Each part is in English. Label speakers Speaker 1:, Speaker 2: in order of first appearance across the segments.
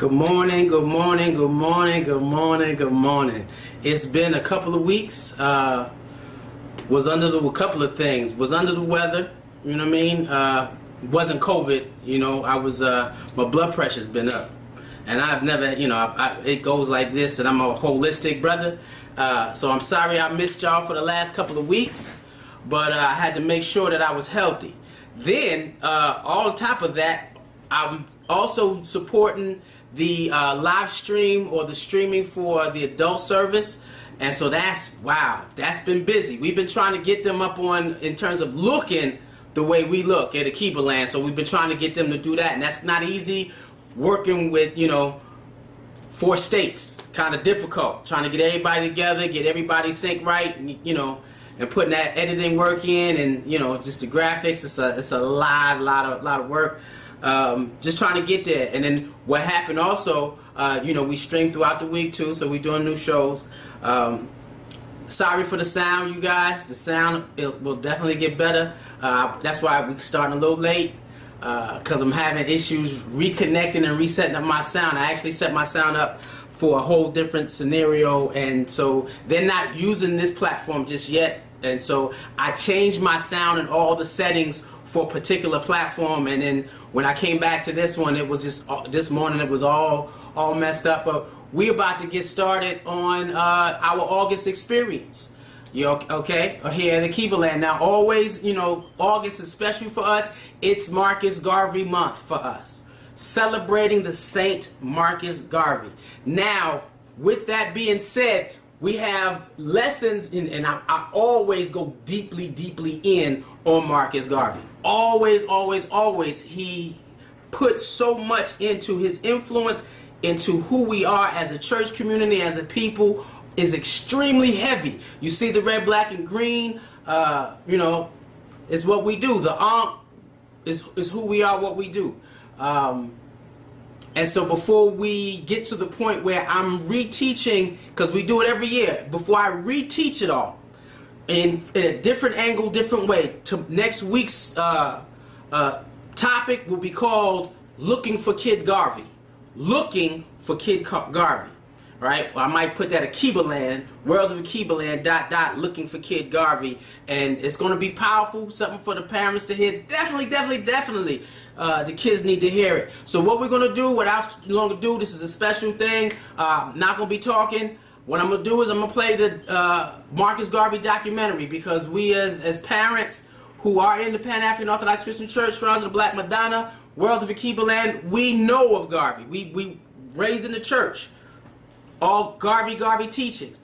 Speaker 1: Good morning, good morning, good morning, good morning, good morning. It's been a couple of weeks. Was under a couple of things. Was under the weather, you know what I mean? Wasn't COVID, you know. I was, my blood pressure's been up. And I've never, you know, it goes like this, and I'm a holistic brother. So I'm sorry I missed y'all for the last couple of weeks, but I had to make sure that I was healthy. Then, on top of that, I'm also supporting the live stream or the streaming for the adult service. And so that's been busy. We've been trying to get them up on, in terms of looking the way we look at Akiba Land. So we've been trying to get them to do that. And that's not easy, working with, you know, 4 states. Kind of difficult. Trying to get everybody together, get everybody sync right, you know, and putting that editing work in, and, you know, just the graphics. It's a lot of work. Just trying to get there. And then what happened also, you know, we stream throughout the week too, so we're doing new shows. Sorry for the sound, you guys. The sound, it will definitely get better. That's why we're starting a little late, because I'm having issues reconnecting and resetting up my sound. I actually set my sound up for a whole different scenario, and so they're not using this platform just yet. And so I changed my sound and all the settings for a particular platform, and then when I came back to this one, it was just this morning it was all messed up. But we're about to get started on our August experience. You okay? Here at Akiba Land. Now, always, you know, August is special for us. It's Marcus Garvey month for us, celebrating the Saint Marcus Garvey. Now, with that being said, we have lessons, and I always go deeply in on Marcus Garvey. Always. He put so much into his influence, into who we are as a church community, as a people, is extremely heavy. You see the red, black, and green, you know, it's what we do. The Ankh is who we are, what we do. And so before we get to the point where I'm reteaching, because we do it every year, before I reteach it all in a different angle, different way, to next week's topic will be called Looking for Kid Garvey. Looking for Kid Garvey. Right? Well, I might put that Akiba Land, World of Akiba Land, looking for Kid Garvey. And it's going to be powerful, something for the parents to hear. Definitely. The kids need to hear it. So what we're going to do, without longer ado, this is a special thing. Not going to be talking. What I'm going to do is I'm going to play the Marcus Garvey documentary, because we as parents who are in the Pan-African Orthodox Christian Church, Shrines of the Black Madonna, World of Akiba Land, we know of Garvey. We raised in the church. All Garvey teachings.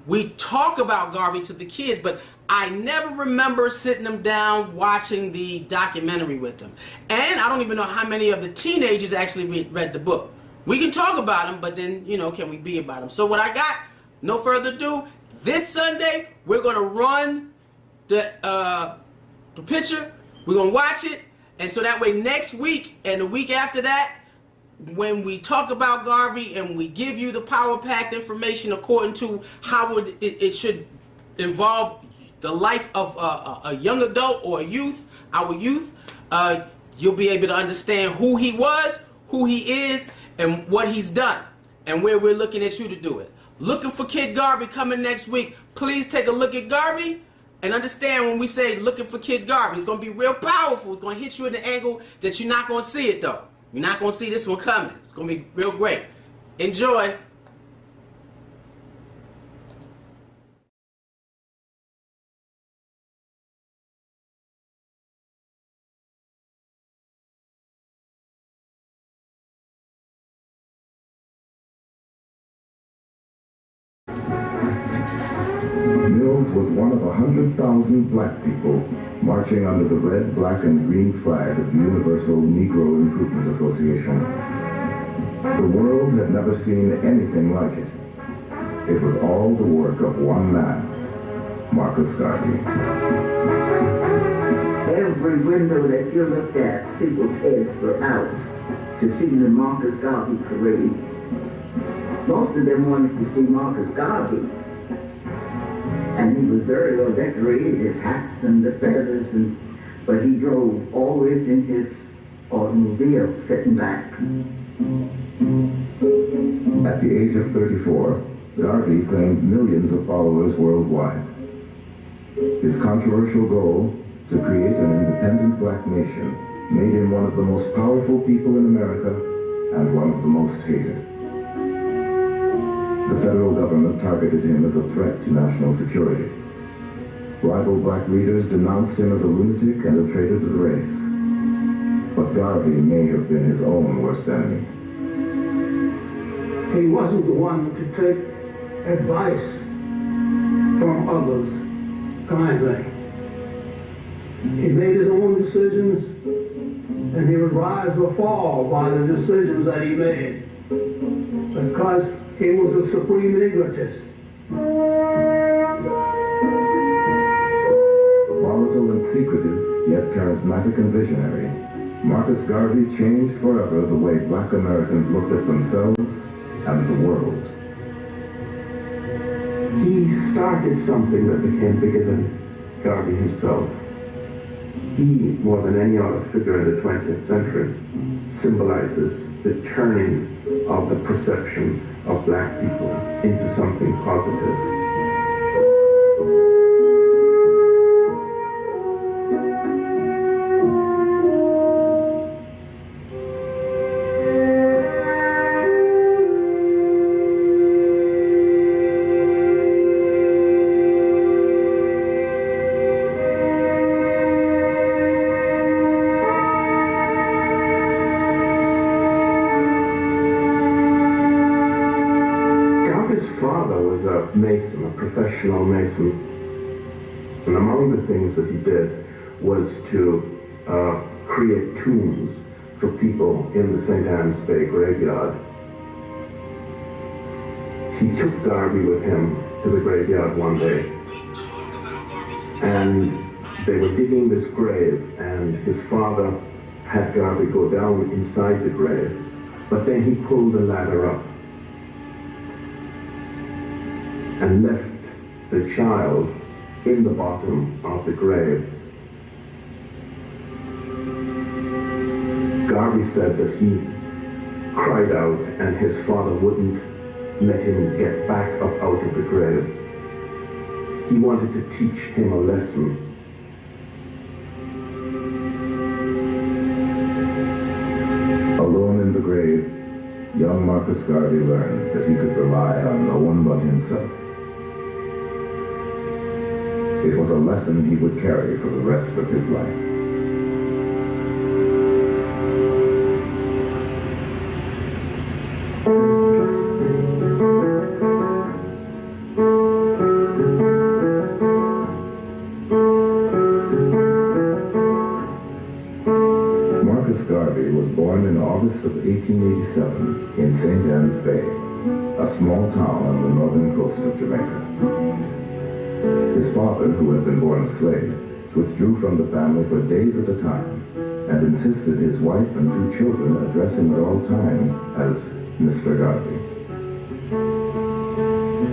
Speaker 1: We talk about Garvey to the kids, but I never remember sitting them down watching the documentary with them. And I don't even know how many of the teenagers actually read the book. We can talk about them, but then, you know, can we be about them? So what I got, no further ado, this Sunday, we're going to run the picture. We're going to watch it. And so that way next week and the week after that, when we talk about Garvey and we give you the power-packed information according to how it should involve the life of a young adult or a youth, our youth, you'll be able to understand who he was, who he is, and what he's done, and where we're looking at you to do it. Looking for Kid Garvey coming next week. Please take a look at Garvey and understand when we say looking for Kid Garvey, it's going to be real powerful. It's going to hit you in the angle that you're not going to see it, though. You're not going to see this one coming. It's going to be real great. Enjoy.
Speaker 2: Mills was one of 100,000 black people marching under the red, black, and green flag of the Universal Negro Improvement Association. The world had never seen anything like it. It was all the work of one man, Marcus Garvey.
Speaker 3: Every window that you looked at, people's heads were out to see the Marcus Garvey parade. Most of them wanted to see Marcus Garvey. And he was very well decorated, his hats and the feathers, but he drove always in his automobile, sitting back.
Speaker 2: At the age of 34, Garvey claimed millions of followers worldwide. His controversial goal, to create an independent black nation, made him one of the most powerful people in America and one of the most hated. The federal government targeted him as a threat to national security. Rival black leaders denounced him as a lunatic and a traitor to the race. But Garvey may have been his own worst enemy.
Speaker 4: He wasn't the one to take advice from others kindly. He made his own decisions, and he would rise or fall by the decisions that he made, because he was a supreme egotist.
Speaker 2: Volatile and secretive, yet charismatic and visionary, Marcus Garvey changed forever the way black Americans looked at themselves and the world.
Speaker 5: He started something that became bigger than Garvey himself. He, more than any other figure in the 20th century, symbolizes the turning of the perception of black people into something positive. Mason, a professional mason, and among the things that he did was to create tombs for people in the St. Anne's Bay graveyard. He took Garvey with him to the graveyard one day, and they were digging this grave, and his father had Garvey go down inside the grave, but then he pulled the ladder up and left the child in the bottom of the grave. Garvey said that he cried out and his father wouldn't let him get back up out of the grave. He wanted to teach him a lesson.
Speaker 2: Alone in the grave, young Marcus Garvey learned that he could rely on no one but himself. It was a lesson he would carry for the rest of his life. Marcus Garvey was born in August of 1887 in St. Anne's Bay, a small town on the northern coast of Jamaica. His father, who had been born a slave, withdrew from the family for days at a time and insisted his wife and 2 children address him at all times as Mr. Garvey.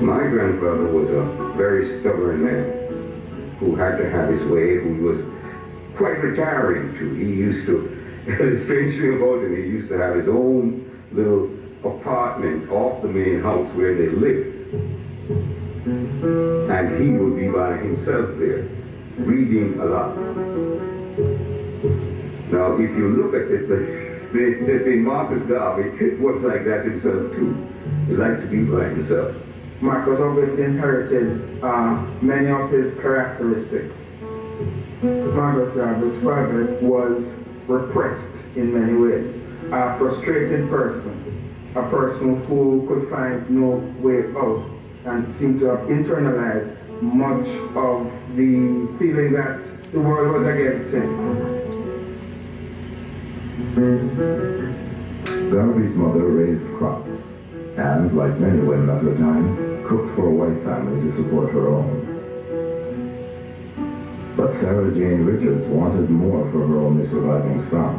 Speaker 6: My grandfather was a very stubborn man who had to have his way, who was quite retiring too. He used to, strangely about him, he used to have his own little apartment off the main house where they lived. And he would be by himself there, reading a lot. Now, if you look at it, the Marcus Garvey was like that himself too. He liked to be by himself.
Speaker 7: Marcus obviously inherited many of his characteristics. Marcus Garvey's father was repressed in many ways. A frustrated person, a person who could find no way out, and seemed to have internalized much of the feeling that the world was against him.
Speaker 2: Garvey's mother raised crops, and, like many women of her time, cooked for a white family to support her own. But Sarah Jane Richards wanted more for her only surviving son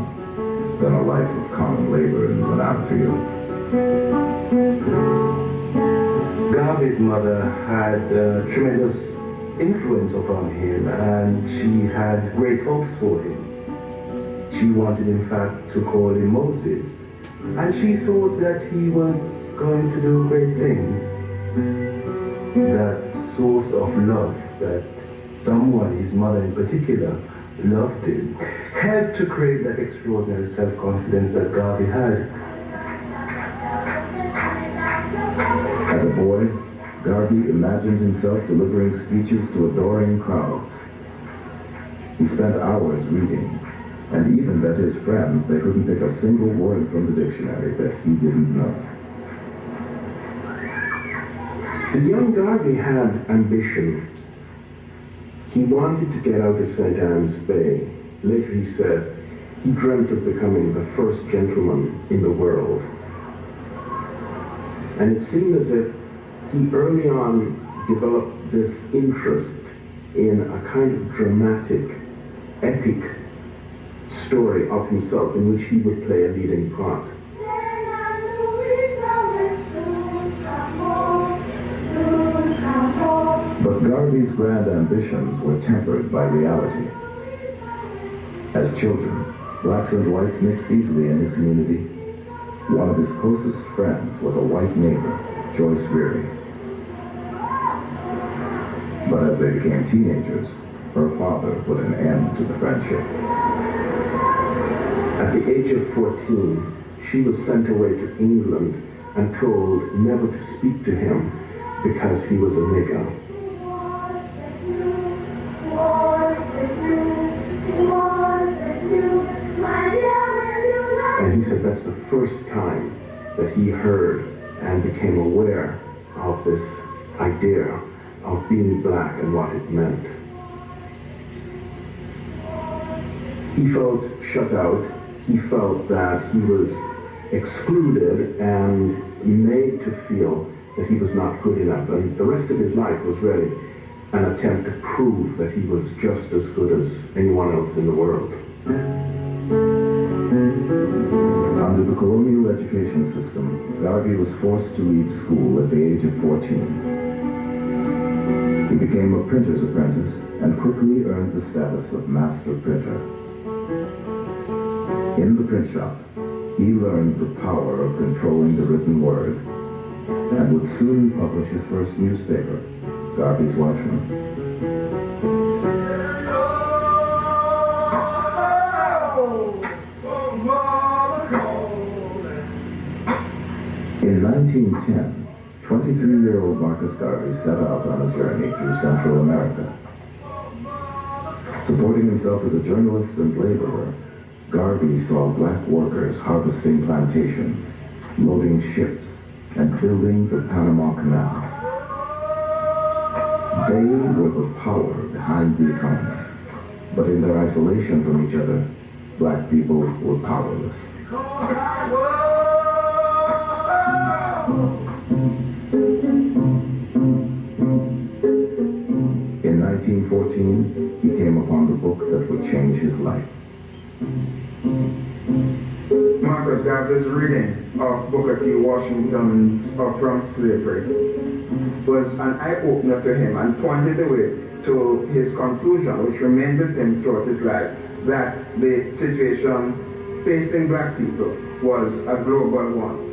Speaker 2: than a life of common labor in the banana fields.
Speaker 5: Garvey's mother had tremendous influence upon him, and she had great hopes for him. She wanted, in fact, to call him Moses, And she thought that he was going to do great things. That source of love that someone, his mother in particular, loved him, helped to create that extraordinary self-confidence that Garvey had.
Speaker 2: As a boy, Garvey imagined himself delivering speeches to adoring crowds. He spent hours reading, and even bet his friends they couldn't pick a single word from the dictionary that he didn't know.
Speaker 5: The young Garvey had ambition. He wanted to get out of St. Anne's Bay. Later he said he dreamt of becoming the first gentleman in the world. And it seemed as if he early on developed this interest in a kind of dramatic, epic story of himself in which he would play a leading part.
Speaker 2: But Garvey's grand ambitions were tempered by reality. As children, blacks and whites mixed easily in his community. One of his closest friends was a white neighbor, Joyce Reary. But as they became teenagers, her father put an end to the friendship.
Speaker 5: At the age of 14, she was sent away to England and told never to speak to him because he was a nigger. And he said that's the first time that he heard and became aware of this idea of being black and what it meant. He felt shut out. He felt that he was excluded and made to feel that he was not good enough. And the rest of his life was really an attempt to prove that he was just as good as anyone else in the world.
Speaker 2: Under the colonial education system, Garvey was forced to leave school at the age of 14. He became a printer's apprentice and quickly earned the status of master printer. In the print shop, he learned the power of controlling the written word and would soon publish his first newspaper, Garvey's Watchman. In 1910, 23-year-old Marcus Garvey set out on a journey through Central America. Supporting himself as a journalist and laborer, Garvey saw black workers harvesting plantations, loading ships, and building the Panama Canal. They were the power behind the economy, but in their isolation from each other, black people were powerless. In 1914, he came upon the book that would change his life.
Speaker 7: Marcus Garvey's reading of Booker T. Washington's From Slavery was an eye-opener to him and pointed the way to his conclusion, which remained with him throughout his life, that the situation facing black people was a global one.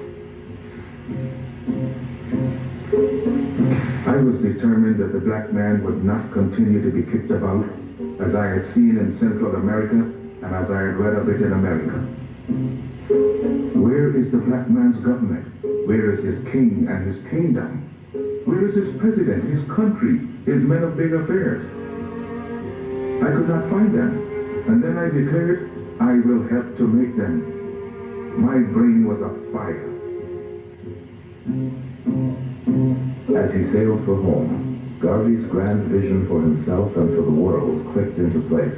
Speaker 2: I was determined that the black man would not continue to be kicked about, as I had seen in Central America and as I had read of it in America. Where is the black man's government? Where is his king and his kingdom? Where is his president, his country, his men of big affairs? I could not find them, and then I declared, I will help to make them. My brain was afire. As he sailed for home, Garvey's grand vision for himself and for the world clicked into place.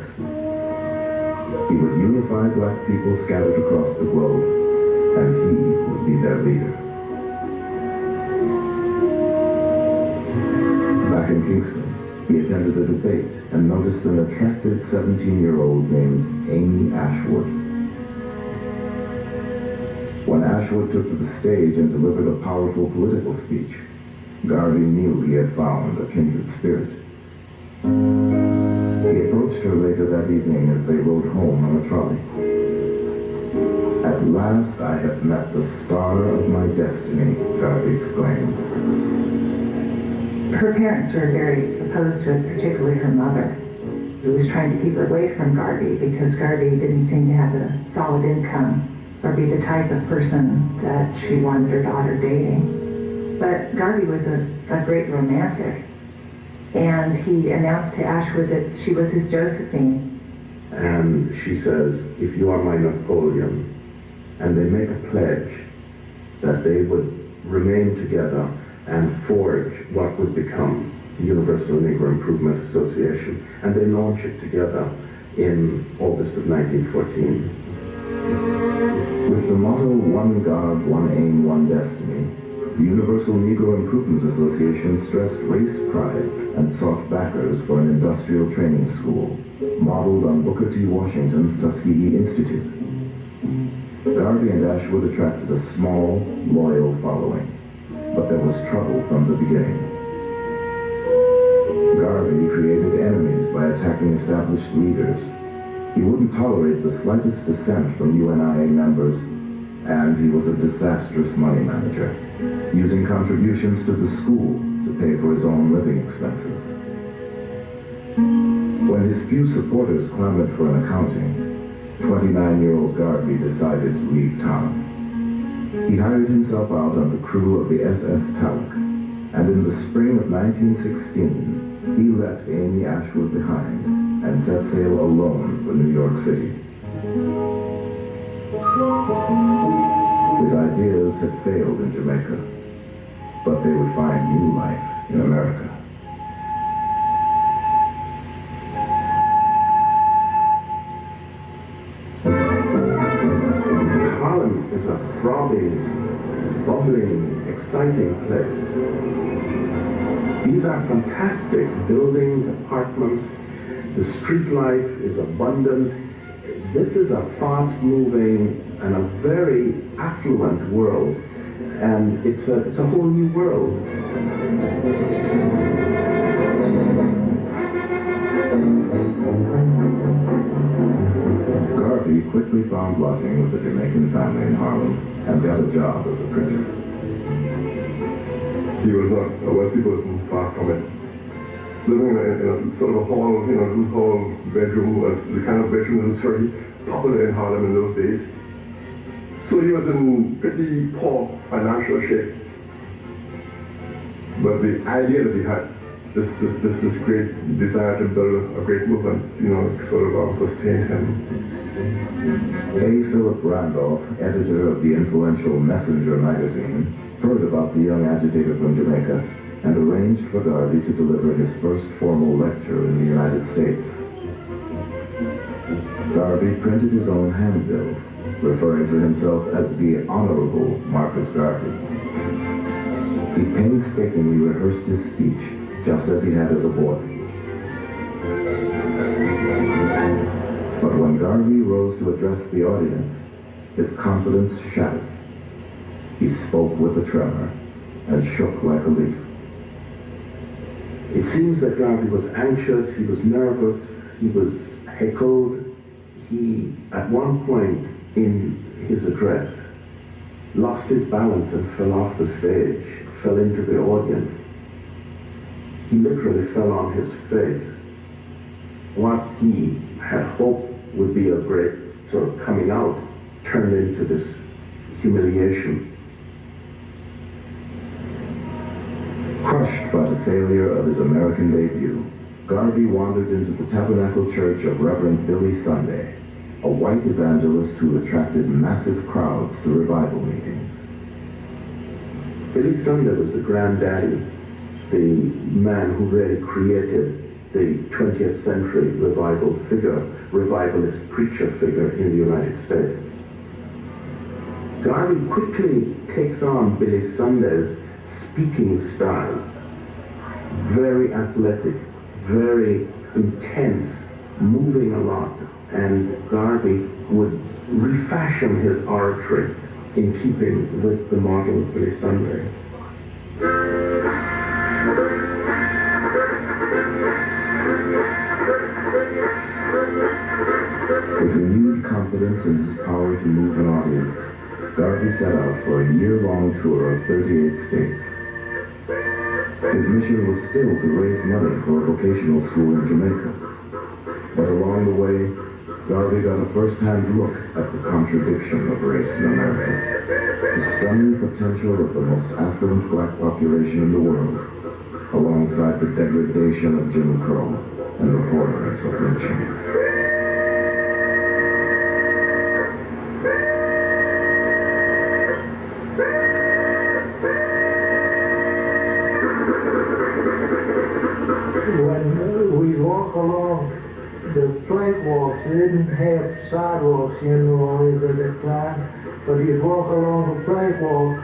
Speaker 2: He would unify black people scattered across the globe, and he would be their leader. Back in Kingston, he attended a debate and noticed an attractive 17-year-old named Amy Ashwood. When Ashwood took to the stage and delivered a powerful political speech, Garvey knew he had found a kindred spirit. He approached her later that evening as they rode home on a trolley. At At last I have met the star of my destiny, Garvey exclaimed.
Speaker 8: Her parents were very opposed to it, particularly her mother, who was trying to keep her away from Garvey because Garvey didn't seem to have a solid income or be the type of person that she wanted her daughter dating. But Garvey was a great romantic, and he announced to Ashwood that she was his Josephine.
Speaker 5: And she says, if you are my Napoleon, and they make a pledge that they would remain together and forge what would become the Universal Negro Improvement Association, and they launch it together in August of 1914.
Speaker 2: With the motto, one God, one aim, one destiny, the Universal Negro Improvement Association stressed race pride and sought backers for an industrial training school, modeled on Booker T. Washington's Tuskegee Institute. Garvey and Ashwood attracted a small, loyal following, but there was trouble from the beginning. Garvey created enemies by attacking established leaders. He wouldn't tolerate the slightest dissent from UNIA members, and he was a disastrous money manager, using contributions to the school to pay for his own living expenses. When his few supporters clamored for an accounting, 29-year-old Garvey decided to leave town. He hired himself out on the crew of the SS Talc, and in the spring of 1916, he left Amy Ashwood behind and set sail alone for New York City. His ideas had failed in Jamaica, but they would find new life in America.
Speaker 5: Harlem is a throbbing, bubbling, exciting place. These are fantastic buildings, apartments. The street life is abundant. This is a fast-moving and a very affluent world, and it's a whole new world.
Speaker 2: Garvey quickly found lodging with a Jamaican family in Harlem and got a job as a printer.
Speaker 9: He was not a wealthy person, far from it. Living in a sort of a hall, little hall bedroom, was the kind of bedroom that was very popular in Harlem in those days. So he was in pretty poor financial shape. But the idea that he had, this great desire to build a great movement, sort of sustained him.
Speaker 2: A. Philip Randolph, editor of the influential Messenger magazine, heard about the young agitator from Jamaica and arranged for Garvey to deliver his first formal lecture in the United States. Garvey printed his own handbills, referring to himself as the Honorable Marcus Garvey. He painstakingly rehearsed his speech, just as he had as a boy. But when Garvey rose to address the audience, his confidence shattered. He spoke with a tremor and shook like a leaf.
Speaker 5: It seems that Garvey was anxious, he was nervous, he was heckled. He, at one point in his address, lost his balance and fell off the stage, fell into the audience. He literally fell on his face. What he had hoped would be a great sort of coming out turned into this humiliation.
Speaker 2: Crushed by the failure of his American debut, Garvey wandered into the Tabernacle Church of Reverend Billy Sunday, a white evangelist who attracted massive crowds to revival meetings.
Speaker 5: Billy Sunday was the granddaddy, the man who really created the 20th century revivalist preacher figure in the United States. Garvey quickly takes on Billy Sunday's speaking style. Very athletic, very intense, moving a lot, and Garvey would refashion his oratory in keeping with the model of Billy Sunday.
Speaker 2: With renewed confidence in his power to move an audience, Garvey set out for a year-long tour of 38 states. His mission was still to raise money for a vocational school in Jamaica. But along the way, Garvey got a first-hand look at the contradiction of race in America, the stunning potential of the most affluent black population in the world, alongside the degradation of Jim Crow and the horrors of lynching.
Speaker 4: When we walk along the plank walks, they didn't have sidewalks here in New Orleans at that time, but you'd walk along the plank walk.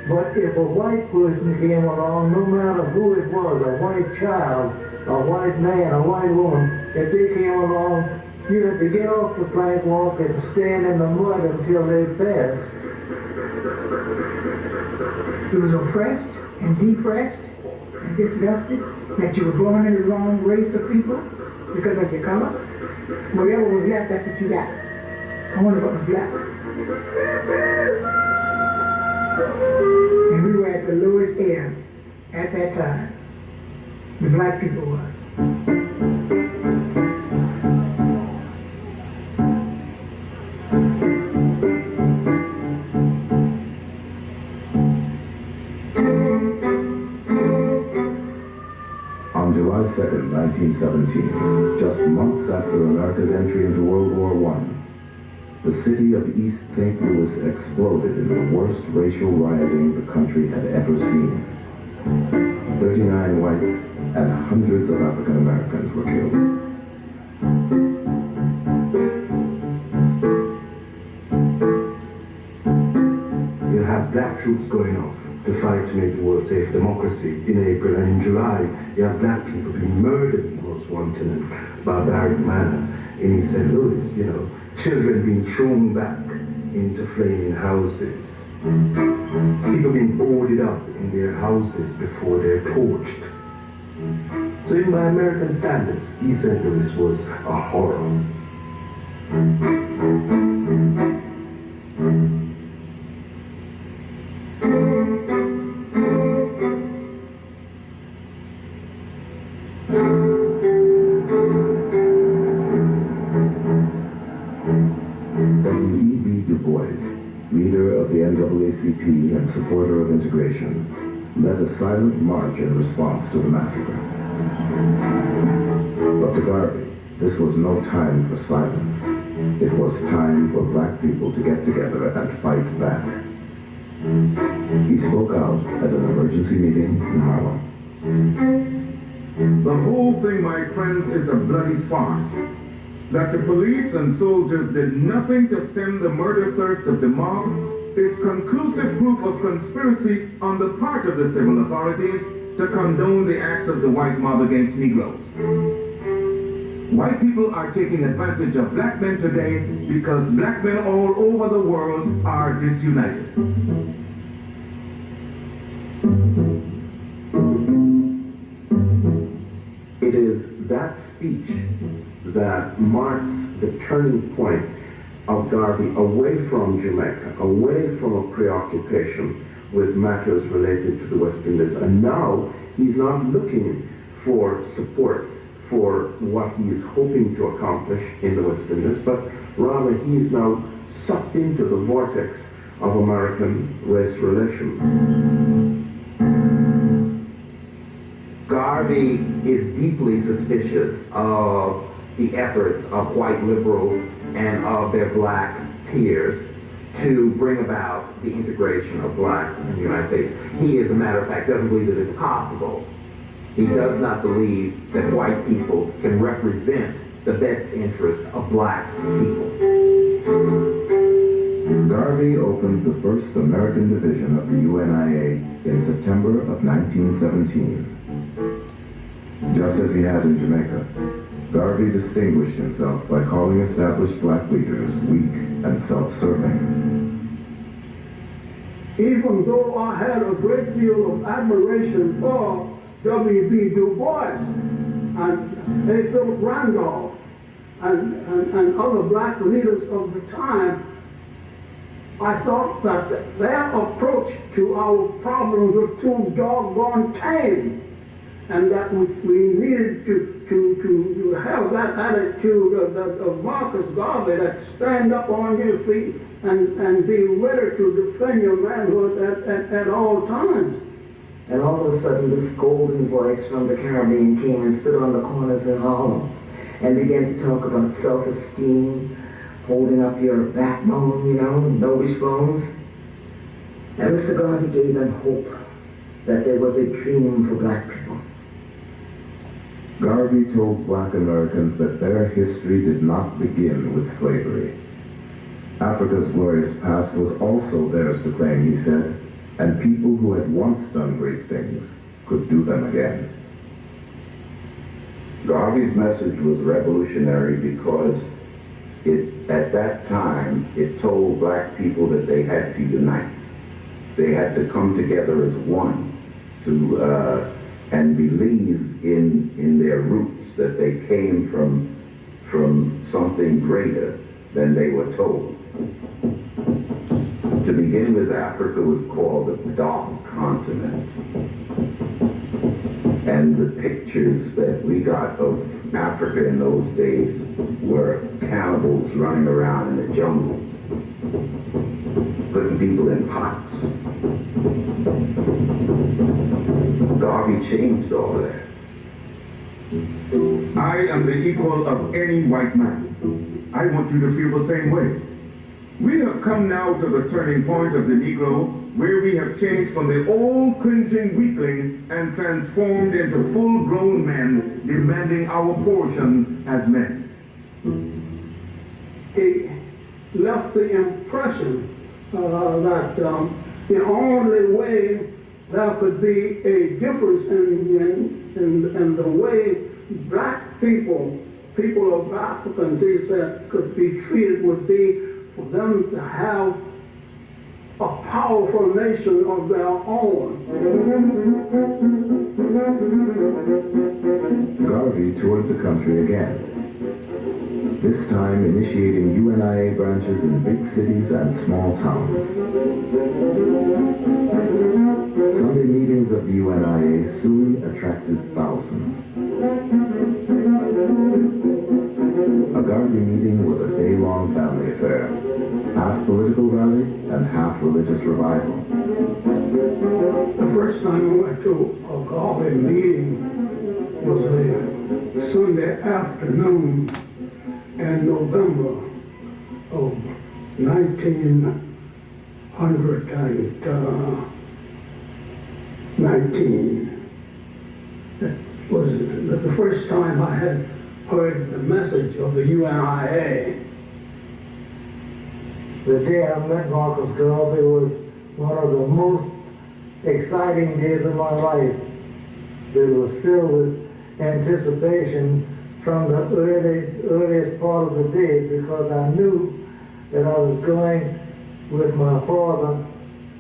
Speaker 4: But if a white person came along, no matter who it was, a white child, a white man, a white woman, if they came along, you had to get off the plank walk and stand in the mud until they passed.
Speaker 10: You was oppressed and depressed and disgusted that you were born in the wrong race of people because of your color. Whatever was left, that's what you got. I wonder what was left. And we were at the lowest ebb at that time. The black people was.
Speaker 2: On July 2nd, 1917, just months after America's entry into World War I, the city of East St. Louis exploded in the worst racial rioting the country had ever seen. 39 whites and hundreds of African Americans were killed.
Speaker 5: You have black troops going off to fight to make the world safe democracy in April, and in July you have black people being murdered in the most wanton and barbaric manner in East St. Louis, you know, children being thrown back into flaming houses, people being boarded up in their houses before they're torched. So even by American standards, East St. Louis was a horror.
Speaker 2: W.E.B. Du Bois, leader of the NAACP and supporter of integration, led a silent march in response to the massacre. But to Garvey, this was no time for silence. It was time for black people to get together and fight back. He spoke out at an emergency meeting in Harlem.
Speaker 11: The whole thing, my friends, is a bloody farce. That the police and soldiers did nothing to stem the murder thirst of the mob is conclusive proof of conspiracy on the part of the civil authorities to condone the acts of the white mob against Negroes. White people are taking advantage of black men today because black men all over the world are disunited.
Speaker 5: It is that speech that marks the turning point of Garvey away from Jamaica, away from a preoccupation with matters related to the West Indies. And now he's not looking for support for what he is hoping to accomplish in the West Indies, but rather he is now sucked into the vortex of American race relations.
Speaker 12: Garvey is deeply suspicious of the efforts of white liberals and of their black peers to bring about the integration of blacks in the United States. He, as a matter of fact, doesn't believe that it's possible. He does not believe that white people can represent the best interests of black people.
Speaker 2: Garvey opened the first American division of the UNIA in September of 1917. Just as he had in Jamaica, Garvey distinguished himself by calling established black leaders weak and self-serving.
Speaker 4: Even though I had a great deal of admiration for W.B. Du Bois and A. Philip Randolph, and other black leaders of the time, I thought that their approach to our problems was too doggone tame, and that we needed to have that attitude of Marcus Garvey, that stand up on your feet and be ready to defend your manhood at all times.
Speaker 3: And all of a sudden, this golden voice from the Caribbean came and stood on the corners in Harlem and began to talk about self-esteem, holding up your backbone, you know, no wishbones. And Mr. Garvey gave them hope that there was a dream for black people.
Speaker 2: Garvey told black Americans that their history did not begin with slavery. Africa's glorious past was also theirs to claim, he said, and people who had once done great things could do them again.
Speaker 6: Garvey's message was revolutionary because at that time, it told black people that they had to unite. They had to come together as one and believe in their roots, that they came from something greater than they were told. To begin with, Africa was called the Dark Continent. And the pictures that we got of Africa in those days were cannibals running around in the jungles, putting people in pots. Garvey changed all of that.
Speaker 11: I am the equal of any white man. I want you to feel the same way. We have come now to the turning point of the Negro, where we have changed from the old cringing weakling and transformed into full-grown men demanding our portion as men.
Speaker 4: He left the impression that the only way there could be a difference in the way black people of African descent could be treated would be for them to have a powerful nation of their own.
Speaker 2: Garvey toured the country again, this time initiating UNIA branches in big cities and small towns. Sunday meetings of the UNIA soon attracted thousands. A Garvey meeting was a day-long family affair, half political rally and half religious revival.
Speaker 4: The first time I went to a Garvey meeting was a Sunday afternoon in November of 1919. It was the first time I had heard the message of the UNIA.
Speaker 13: The day I met Marcus Garvey was one of the most exciting days of my life. It was filled with anticipation from the earliest part of the day, because I knew that I was going with my father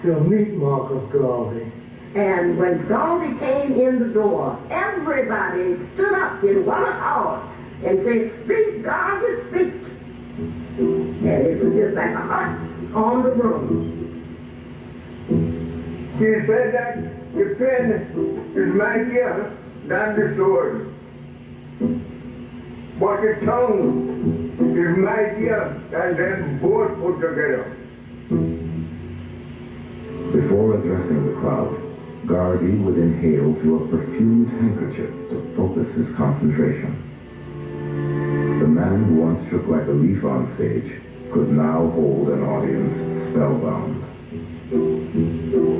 Speaker 13: to meet Marcus Garvey.
Speaker 3: And when Garvey came in the door, everybody stood up in one accord and said, "Speak, Garvey, speak." And it was just like a hut on the room.
Speaker 13: He said that the pen is mightier than the sword, but the tongue is mightier than them both put together.
Speaker 2: Before addressing the crowd, Garvey would inhale through a perfumed handkerchief to focus his concentration. The man who once shook like a leaf on stage could now hold an audience spellbound.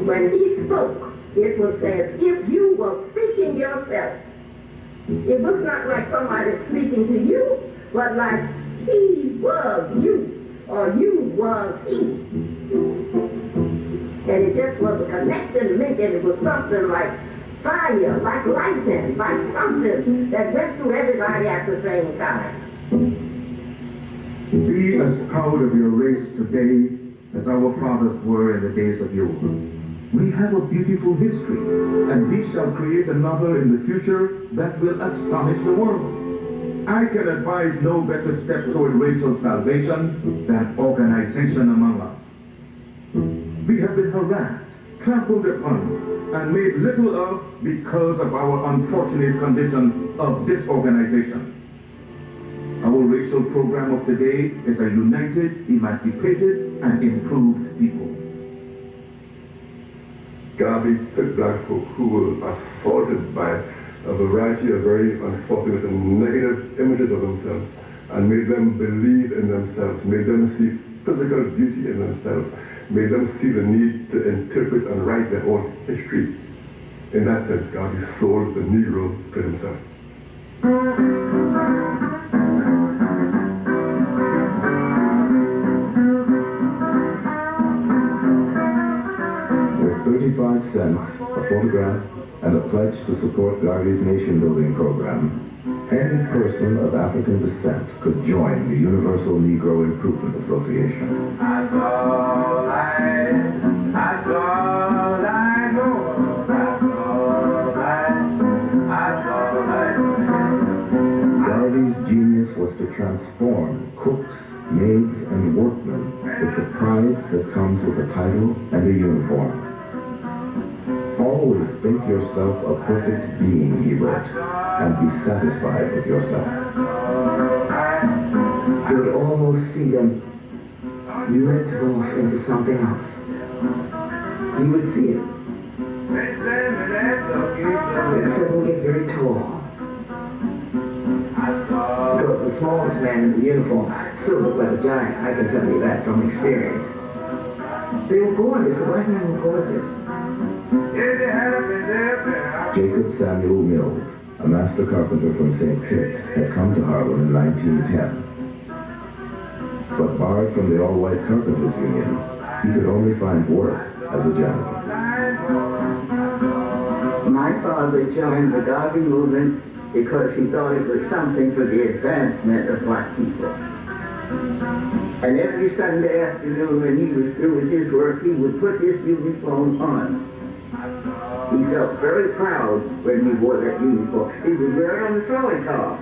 Speaker 3: When he spoke, it was as if you were speaking yourself. It was not like somebody speaking to you, but like he was you, or you was he. And it just was a connecting link, and it was something like fire, like lightning, like something that went through everybody at the same time.
Speaker 11: Be as proud of your race today as our fathers were in the days of yore. We have a beautiful history, and we shall create another in the future that will astonish the world. I can advise no better step toward racial salvation than organization among us. We have been harassed, trampled upon, and made little of because of our unfortunate condition of disorganization. Our racial program of today is a united, emancipated, and improved people.
Speaker 9: Garvey took black folk who were assaulted by a variety of very unfortunate and negative images of themselves and made them believe in themselves, made them see physical beauty in themselves, made them see the need to interpret and write their own history. In that sense, Garvey sold the Negro to himself.
Speaker 2: With 35 cents, a photograph, and a pledge to support Garvey's nation-building program, any person of African descent could join the Universal Negro Improvement Association. Garvey's genius was to transform cooks, maids, and workmen with the pride that comes with a title and a uniform. Always think yourself a perfect being, he wrote, and be satisfied with yourself.
Speaker 3: You would almost see them lit off into something else. You would see it. They suddenly get very tall. The smallest man in the uniform still looked like a giant, I can tell you that from experience. They were gorgeous, the white men were gorgeous.
Speaker 2: Jacob Samuel Mills, a master carpenter from St. Kitts, had come to Harlem in 1910. But barred from the All-White Carpenters Union, he could only find work as a janitor.
Speaker 3: My father joined the Garvey movement because he thought it was something for the advancement of black people. And every Sunday afternoon when he was through with his work, he would put his uniform on. He felt very proud when he wore that uniform. He would wear it on the trolley car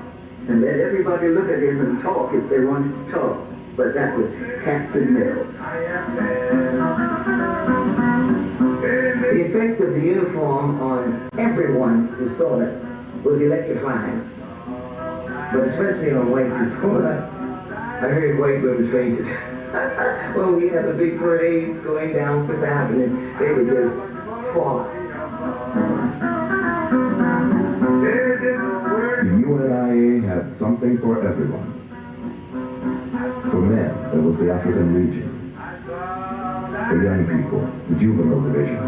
Speaker 3: and let everybody look at him and talk if they wanted to talk. But that was Captain Mills. The effect of the uniform on everyone who saw it was electrifying. But especially on white people. I heard white women fainted. When we had the big parades going down Fifth Avenue, they would just fall.
Speaker 2: The UNIA had something for everyone. For men, there was the African Legion. For young people, the Juvenile Division.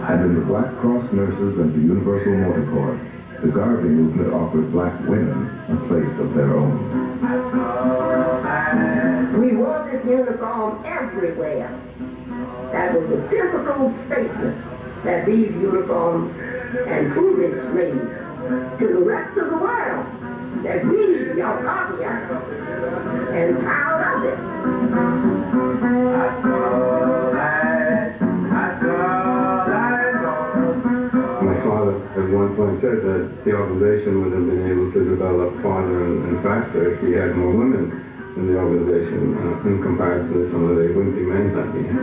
Speaker 2: And in the Black Cross Nurses and the Universal Motor Corps, the Garvey movement offered black women a place of their own.
Speaker 14: We wore this uniform everywhere. That was a physical statement that these uniforms and cleavage made to the rest of the world that we are obvious and proud of it.
Speaker 5: My father at one point said that the organization would have been able to develop farther and faster if we had more women in the organization in comparison to some of the wimpy men that we had.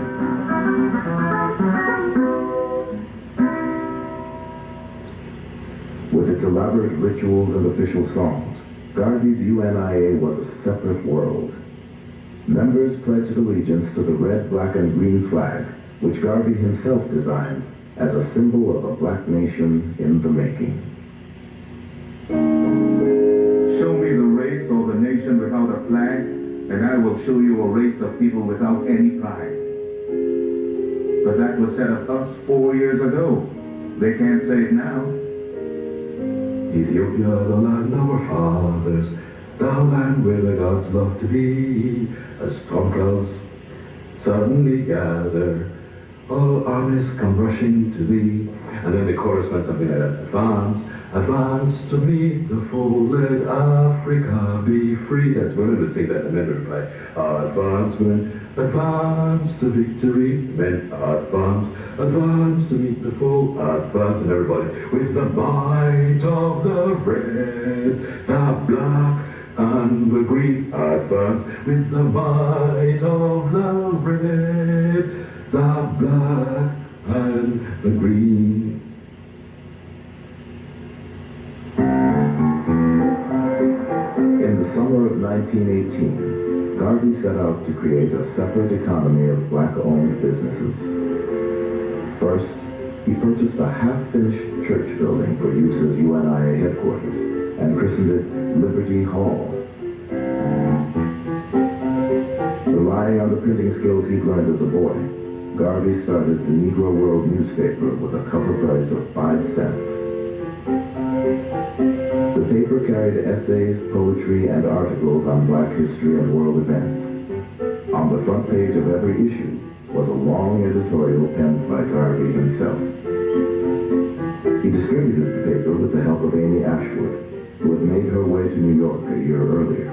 Speaker 2: With its elaborate rituals and official songs, Garvey's UNIA was a separate world. Members pledged allegiance to the red, black, and green flag, which Garvey himself designed as a symbol of a black nation in the making.
Speaker 11: Show me the race or the nation without a flag, and I will show you a race of people without any pride. But that was said of us 4 years ago. They can't say it now.
Speaker 15: Ethiopia, the land of our fathers, thou land where the gods love to be, as storm clouds suddenly gather, all armies come rushing to thee. And then the chorus went something like that. Advance, Advance to meet the foe, let Africa be free. That's women would sing that, and men would reply, advance, women, advance to victory. Men, advance, advance to meet the foe, advance, and everybody, with the might of the red, the black, and the green, advance, with the might of the red, the black, and the green.
Speaker 2: In the summer of 1918, Garvey set out to create a separate economy of black-owned businesses. First, he purchased a half-finished church building for use as UNIA headquarters and christened it Liberty Hall. Relying on the printing skills he'd learned as a boy, Garvey started the Negro World newspaper with a cover price of 5 cents. The paper carried essays, poetry, and articles on black history and world events. On the front page of every issue was a long editorial penned by Garvey himself. He distributed the paper with the help of Amy Ashwood, who had made her way to New York a year earlier.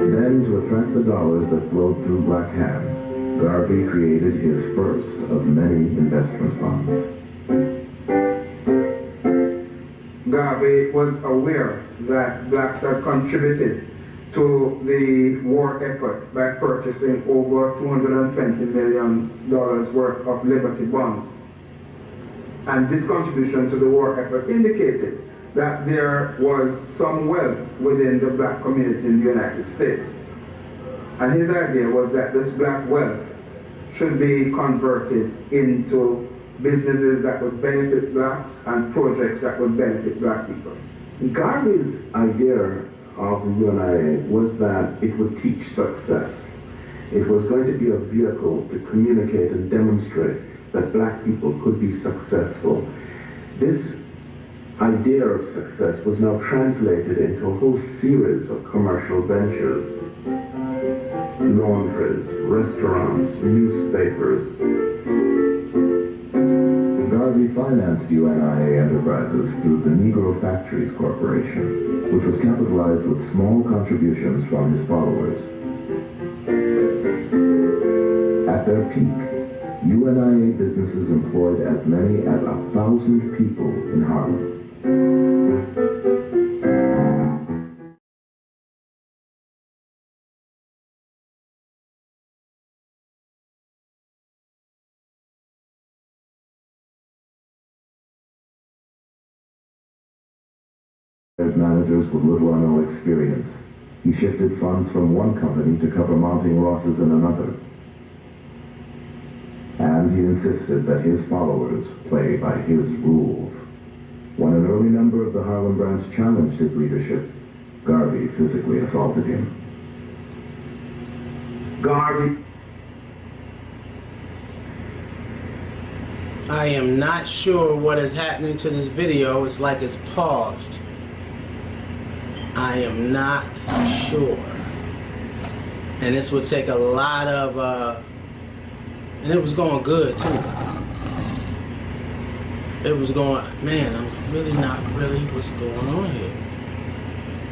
Speaker 2: Then, to attract the dollars that flowed through black hands, Garvey created his first of many investment funds.
Speaker 7: Garvey was aware that blacks had contributed to the war effort by purchasing over $220 million worth of Liberty bonds. And this contribution to the war effort indicated that there was some wealth within the black community in the United States. And his idea was that this black wealth should be converted into businesses that would benefit blacks and projects that would benefit black people.
Speaker 5: Garvey's idea of UNIA was that it would teach success. It was going to be a vehicle to communicate and demonstrate that black people could be successful. This idea of success was now translated into a whole series of commercial ventures. Laundries, restaurants, newspapers.
Speaker 2: Garvey financed UNIA enterprises through the Negro Factories Corporation, which was capitalized with small contributions from his followers. At their peak, UNIA businesses employed as many as 1,000 people in Harlem. Managers with little or no experience. He shifted funds from one company to cover mounting losses in another. And he insisted that his followers play by his rules. When an early member of the Harlem branch challenged his leadership, Garvey physically assaulted him.
Speaker 7: Garvey.
Speaker 1: I am not sure what is happening to this video. It's like it's paused. I am not sure. And this would take a lot of, and it was going good too. It was going, man, I'm really not really what's going on here.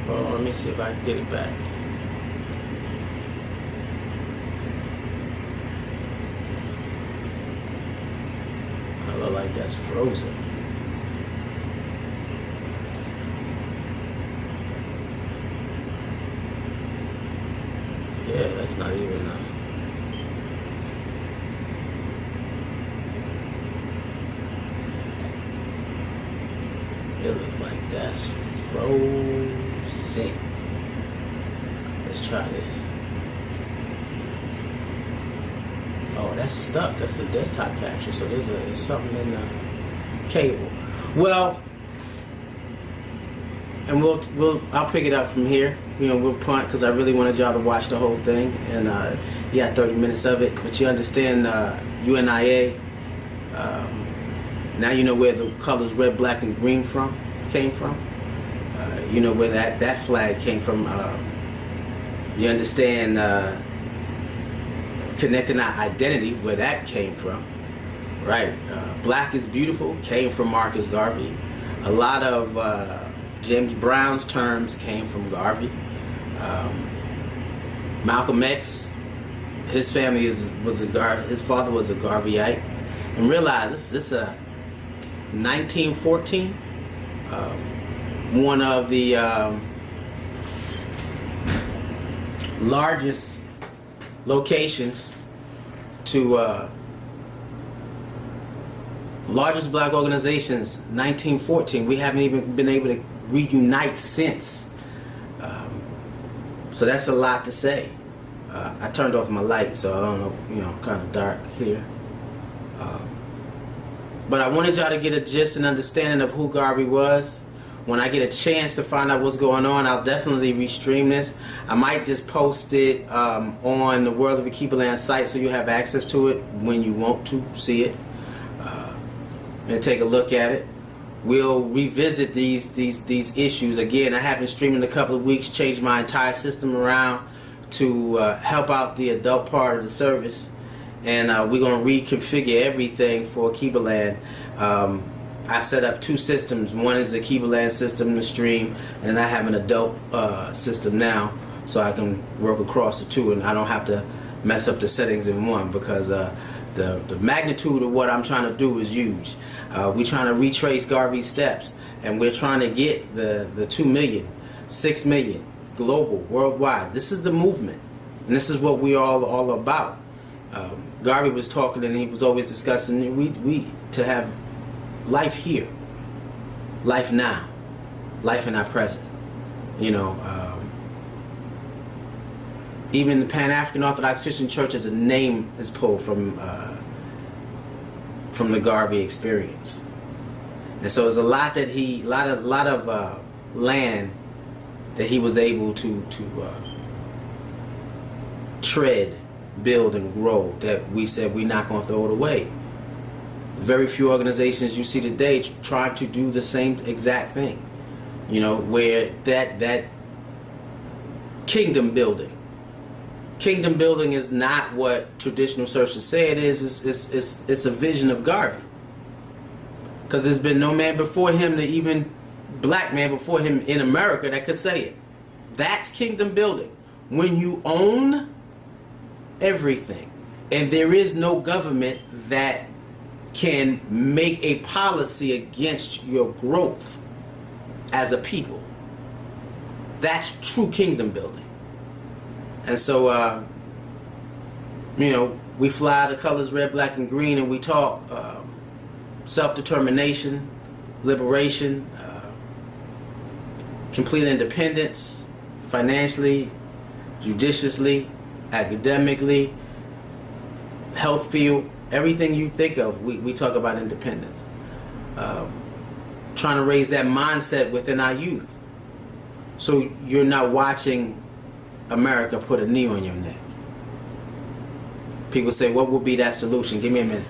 Speaker 1: Hold on, let me see if I can get it back. I look like that's frozen. Yeah, that's not even it look like that's frozen. Let's try this. Oh, that's stuck. That's the desktop capture. So there's something in the cable. Well, and I'll pick it up from here. You know, we'll punt because I really wanted y'all to watch the whole thing, and you got 30 minutes of it. But you understand UNIA. Now you know where the colors red, black, and green came from. You know where that flag came from. You understand connecting our identity, where that came from, Right. Black is Beautiful came from Marcus Garvey. A lot of James Brown's terms came from Garvey. Malcolm X, his family his father was a Garveyite. And realize this is a 1914. One of the largest locations to largest black organizations, 1914. We haven't even been able to reunite since. So that's a lot to say. I turned off my light, so I don't know, kind of dark here. But I wanted y'all to get a gist and understanding of who Garvey was. When I get a chance to find out what's going on, I'll definitely restream this. I might just post it on the World of Akibaland site so you have access to it when you want to see it and take a look at it. We'll revisit these issues. Again, I haven't streamed in a couple of weeks, changed my entire system around to help out the adult part of the service. And we're going to reconfigure everything for Akibaland. I set up two systems. One is the Akibaland system to stream, and then I have an adult system now, so I can work across the two, and I don't have to mess up the settings in one, because the magnitude of what I'm trying to do is huge. We're trying to retrace Garvey's steps, and we're trying to get the 2 million, 6 million, global, worldwide. This is the movement, and this is what we're all about. Garvey was talking, and he was always discussing we to have life here, life now, life in our present. Even the Pan-African Orthodox Christian Church as a name is pulled from the Garvey experience. And so there's a lot that lot of land that he was able to tread, build, and grow, that we said we're not going to throw it away. Very few organizations you see today trying to do the same exact thing, where that kingdom building is not what traditional searchers say it is. It's a vision of Garvey, because there's been no man before him, even black man before him in America, that could say it. That's kingdom building, when you own everything and there is no government that can make a policy against your growth as a people. That's true kingdom building. And so we fly the colors red, black, and green, and we talk self-determination, liberation, complete independence, financially, judiciously, academically, health field, everything you think of, we talk about independence. Trying to raise that mindset within our youth, so you're not watching America put a knee on your neck. People say, what would be that solution? Give me a minute.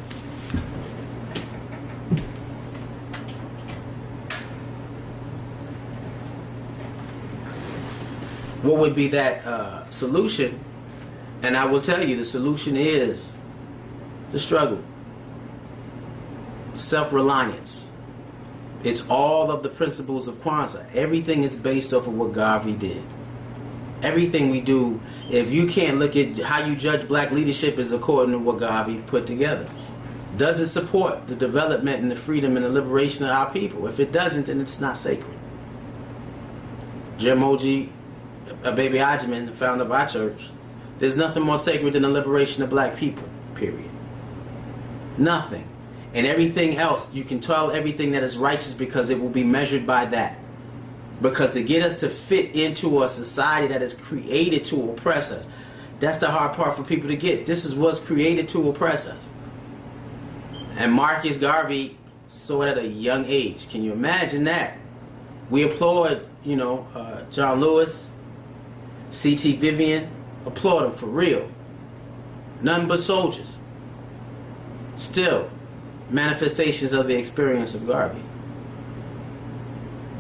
Speaker 1: What would be that solution? And I will tell you, the solution is the struggle, self-reliance. It's all of the principles of Kwanzaa. Everything is based off of what Garvey did. Everything we do, if you can't look at how you judge black leadership, is according to what Garvey put together. Does it support the development and the freedom and the liberation of our people? If it doesn't, then it's not sacred. Jemoji Baby Ajiman, the founder of our church, there's nothing more sacred than the liberation of black people, period. Nothing. And everything else, you can tell everything that is righteous because it will be measured by that. Because to get us to fit into a society that is created to oppress us, that's the hard part for people to get. This is what's created to oppress us. And Marcus Garvey saw it at a young age. Can you imagine that? We applaud, John Lewis, C.T. Vivian, applaud them for real. None but soldiers. Still, manifestations of the experience of Garvey.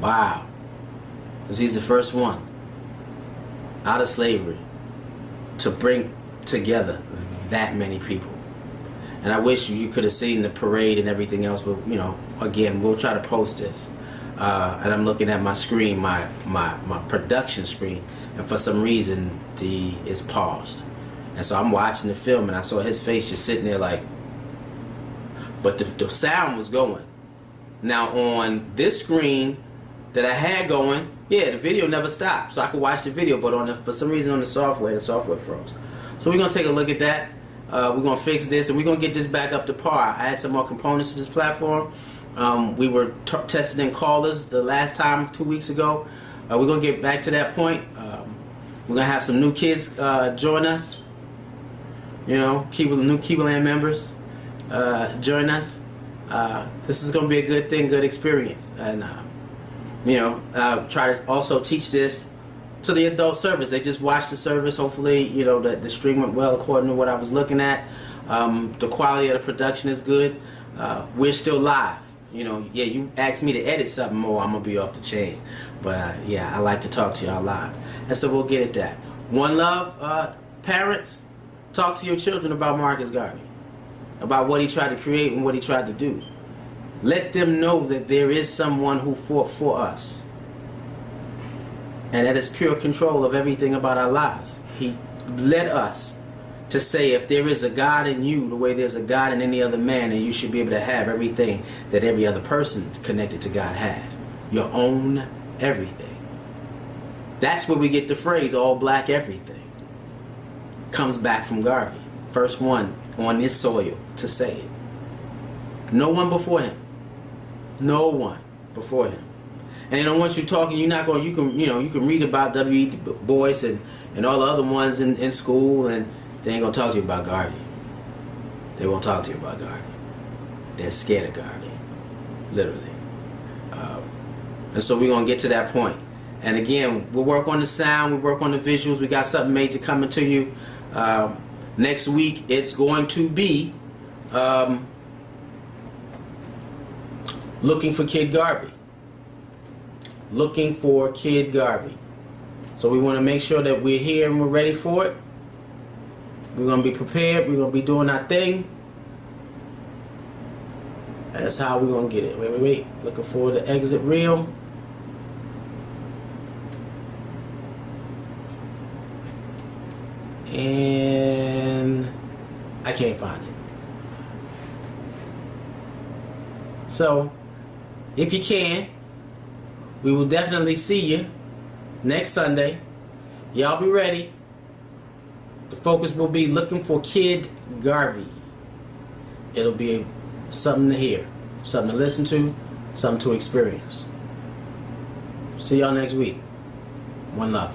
Speaker 1: Wow. Because he's the first one out of slavery to bring together that many people. And I wish you could have seen the parade and everything else, but you know, again, we'll try to post this. And I'm looking at my screen, my production screen, and for some reason it's paused. And so I'm watching the film, and I saw his face just sitting there like, but the sound was going. Now on this screen that I had going, yeah, the video never stopped, so I could watch the video, but for some reason on the software froze. So we're gonna take a look at that. We're gonna fix this, and we're gonna get this back up to par. I add some more components to this platform. We were testing in callers the last time 2 weeks ago. We're gonna get back to that point. We're gonna have some new kids join us. You know, new Keeperland members join us. This is gonna be a good thing, good experience, and you know, try to also teach this to the adult service. They just watched the service. Hopefully, you know, the stream went well according to what I was looking at. The quality of the production is good. We're still live. You know, yeah, you asked me to edit something more, I'm gonna be off the chain. But yeah, I like to talk to y'all live, and so we'll get at that. One love, parents, talk to your children about Marcus Garvey, about what he tried to create and what he tried to do. Let them know that there is someone who fought for us, and that is pure control of everything about our lives. He led us to say, if there is a God in you, the way there's a God in any other man, then you should be able to have everything that every other person connected to God has. Your own everything. That's where we get the phrase, all black everything. Comes back from Garvey. First one on this soil to say it. No one before him. No one before him. And you know, once you're talking, you're not going, you can read about W.E. Du Bois and all the other ones in school, and they ain't gonna talk to you about Garvey. They won't talk to you about Garvey. They're scared of Garvey, literally. And so we're gonna get to that point. And again, we'll work on the sound, we work on the visuals. We got something major coming to you next week. It's going to be looking for Kid Garvey. Looking for Kid Garvey. So we want to make sure that we're here and we're ready for it. We're going to be prepared. We're going to be doing our thing. That's how we're going to get it. Wait. Looking for the exit reel. And I can't find it. So, if you can, we will definitely see you next Sunday. Y'all be ready. The focus will be looking for Kid Garvey. It'll be something to hear, something to listen to, something to experience. See y'all next week. One love.